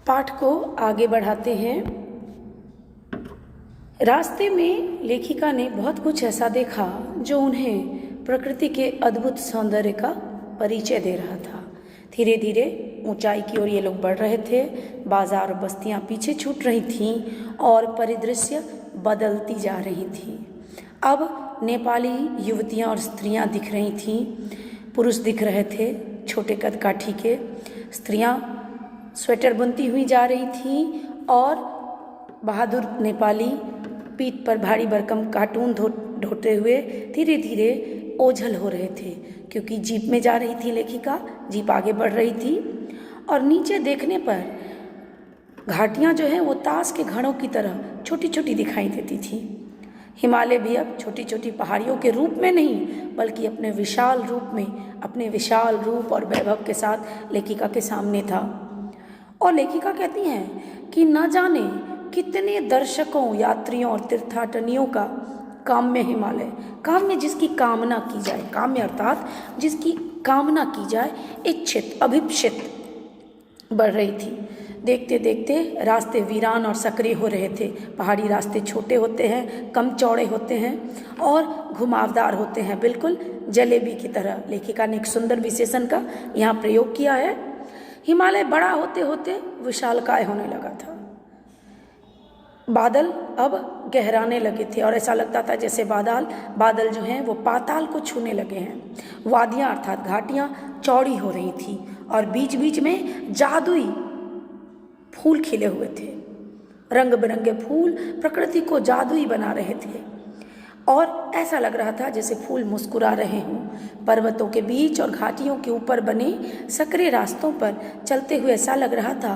पाठ को आगे बढ़ाते हैं। रास्ते में लेखिका ने बहुत कुछ ऐसा देखा जो उन्हें प्रकृति के अद्भुत सौंदर्य का परिचय दे रहा था। धीरे धीरे ऊंचाई की ओर ये लोग बढ़ रहे थे। बाजार और बस्तियां पीछे छूट रही थीं और परिदृश्य बदलती जा रही थी। अब नेपाली युवतियां और स्त्रियां दिख रही थीं, पुरुष दिख रहे थे छोटे कद काठी के। स्त्रियां स्वेटर बुनती हुई जा रही थीं और बहादुर नेपाली पीठ पर भारी भरकम कार्टून ढोते हुए धीरे धीरे ओझल हो रहे थे, क्योंकि जीप में जा रही थी लेखिका। जीप आगे बढ़ रही थी और नीचे देखने पर घाटियां जो हैं वो ताश के घड़ों की तरह छोटी छोटी दिखाई देती थी। हिमालय भी अब छोटी छोटी पहाड़ियों के रूप में नहीं, बल्कि अपने विशाल रूप में, अपने विशाल रूप और वैभव के साथ लेखिका के सामने था। और लेखिका कहती हैं कि न जाने कितने दर्शकों, यात्रियों और तीर्थाटनियों का काम्य हिमालय, काम्य जिसकी कामना की जाए, काम्य अर्थात जिसकी कामना की जाए, इच्छित, अभिप्सित बढ़ रही थी। देखते देखते रास्ते वीरान और सक्रिय हो रहे थे। पहाड़ी रास्ते छोटे होते हैं, कम चौड़े होते हैं और घुमावदार होते हैं, बिल्कुल जलेबी की तरह। लेखिका ने एक सुंदर विशेषण का यहाँ प्रयोग किया है। हिमालय बड़ा होते होते विशालकाय होने लगा था। बादल अब गहराने लगे थे और ऐसा लगता था जैसे बादल जो हैं वो पाताल को छूने लगे हैं। वादियाँ अर्थात घाटियाँ चौड़ी हो रही थी और बीच बीच में जादुई फूल खिले हुए थे। रंग बिरंगे फूल प्रकृति को जादुई बना रहे थे और ऐसा लग रहा था जैसे फूल मुस्कुरा रहे हों। पर्वतों के बीच और घाटियों के ऊपर बने सकरे रास्तों पर चलते हुए ऐसा लग रहा था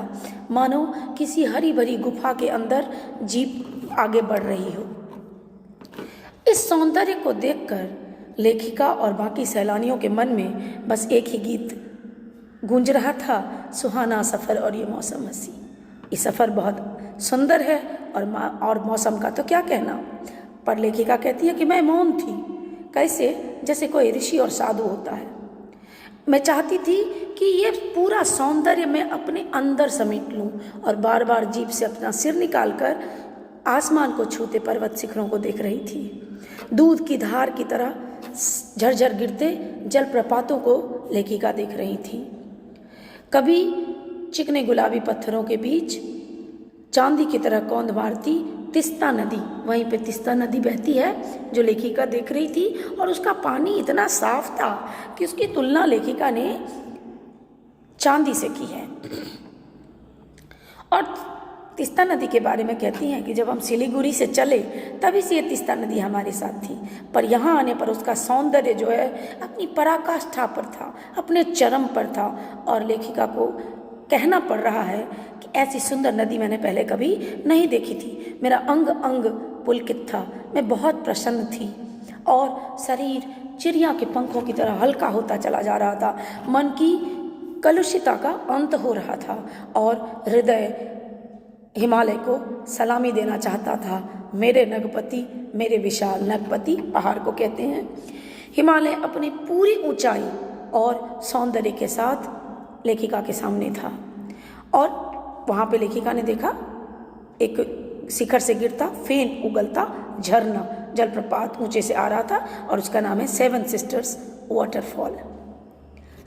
मानो किसी हरी भरी गुफा के अंदर जीप आगे बढ़ रही हो। इस सौंदर्य को देखकर लेखिका और बाकी सैलानियों के मन में बस एक ही गीत गूंज रहा था, सुहाना सफ़र और ये मौसम हंसी। ये सफ़र बहुत सुंदर है और मौसम का तो क्या कहना। पर लेखिका कहती है कि मैं मौन थी, कैसे जैसे कोई ऋषि और साधु होता है। मैं चाहती थी कि ये पूरा सौंदर्य मैं अपने अंदर समेट लूं और बार बार जीप से अपना सिर निकालकर आसमान को छूते पर्वत शिखरों को देख रही थी। दूध की धार की तरह झरझर गिरते जलप्रपातों को लेखिका देख रही थी। कभी चिकने गुलाबी पत्थरों के बीच चांदी की तरह कौंध मारती तिस्ता नदी, वहीं पे तिस्ता नदी बहती है जो लेखिका देख रही थी और उसका पानी इतना साफ था कि उसकी तुलना लेखिका ने चांदी से की है। और तिस्ता नदी के बारे में कहती हैं कि जब हम सिलीगुड़ी से चले तभी से ये तिस्ता नदी हमारे साथ थी, पर यहाँ आने पर उसका सौंदर्य जो है अपनी पराकाष्ठा पर था, अपने चरम पर था और लेखिका को कहना पड़ रहा है कि ऐसी सुंदर नदी मैंने पहले कभी नहीं देखी थी। मेरा अंग अंग पुलकित था, मैं बहुत प्रसन्न थी और शरीर चिड़िया के पंखों की तरह हल्का होता चला जा रहा था। मन की कलुषिता का अंत हो रहा था और हृदय हिमालय को सलामी देना चाहता था। मेरे नगपति, मेरे विशाल नगपति, पहाड़ को कहते हैं। हिमालय अपनी पूरी ऊंचाई और सौंदर्य के साथ लेखिका के सामने था और वहाँ पे लेखिका ने देखा एक शिखर से गिरता फेन उगलता झरना, जलप्रपात ऊंचे से आ रहा था और उसका नाम है सेवन सिस्टर्स वाटरफॉल।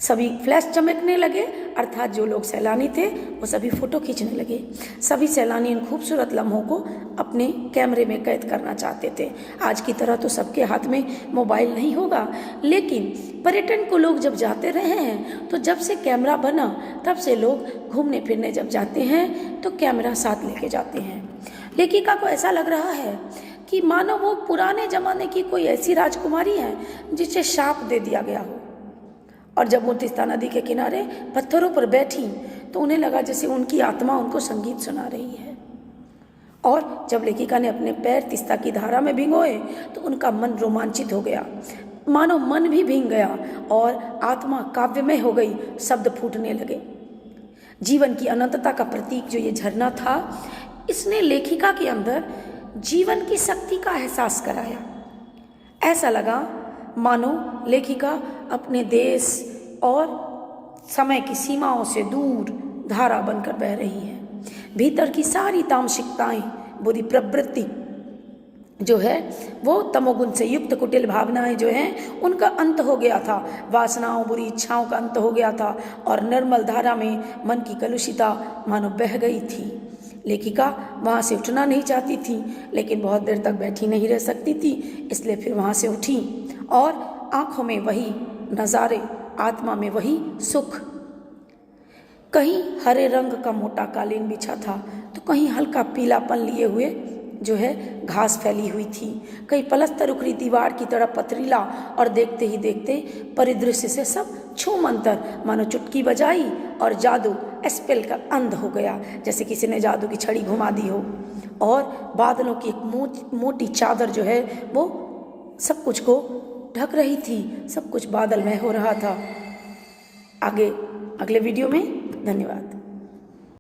सभी फ्लैश चमकने लगे, अर्थात जो लोग सैलानी थे वो सभी फोटो खींचने लगे। सभी सैलानी इन खूबसूरत लम्हों को अपने कैमरे में कैद करना चाहते थे। आज की तरह तो सबके हाथ में मोबाइल नहीं होगा, लेकिन पर्यटन को लोग जब जाते रहे हैं तो जब से कैमरा बना तब से लोग घूमने फिरने जब जाते हैं तो कैमरा साथ लेके जाते हैं। लेखिका को ऐसा लग रहा है कि मानो वो पुराने जमाने की कोई ऐसी राजकुमारी है जिसे शाप दे दिया गया हो। और जब वो तिस्ता नदी के किनारे पत्थरों पर बैठी तो उन्हें लगा जैसे उनकी आत्मा उनको संगीत सुना रही है। और जब लेखिका ने अपने पैर तिस्ता की धारा में भिगोए तो उनका मन रोमांचित हो गया, मानो मन भी भीग गया और आत्मा काव्यमय हो गई। शब्द फूटने लगे। जीवन की अनंतता का प्रतीक जो ये झरना था, इसने लेखिका के अंदर जीवन की शक्ति का एहसास कराया। ऐसा लगा मानो लेखिका अपने देश और समय की सीमाओं से दूर धारा बनकर बह रही है। भीतर की सारी तामसिकताएं, बुरी प्रवृत्ति जो है वो तमोगुण से युक्त कुटिल भावनाएं जो हैं उनका अंत हो गया था, वासनाओं बुरी इच्छाओं का अंत हो गया था और निर्मल धारा में मन की कलुषिता मानो बह गई थी। लेखिका वहाँ से उठना नहीं चाहती थी, लेकिन बहुत देर तक बैठी नहीं रह सकती थी, इसलिए फिर वहाँ से उठी और आँखों में वही नज़ारे, आत्मा में वही सुख। कहीं हरे रंग का मोटा कालीन बिछा था तो कहीं हल्का पीलापन लिए हुए जो है घास फैली हुई थी, कहीं पलस्तर उखड़ी दीवार की तरह पथरीला, और देखते ही देखते परिदृश्य से सब छूमंतर मानो चुटकी बजाई और जादू स्पेल का अंध हो गया, जैसे किसी ने जादू की छड़ी घुमा दी हो। और बादलों की एक मोटी चादर जो है वो सब कुछ को ढक रही थी, सब कुछ बादलमय हो रहा था। आगे अगले वीडियो में। धन्यवाद।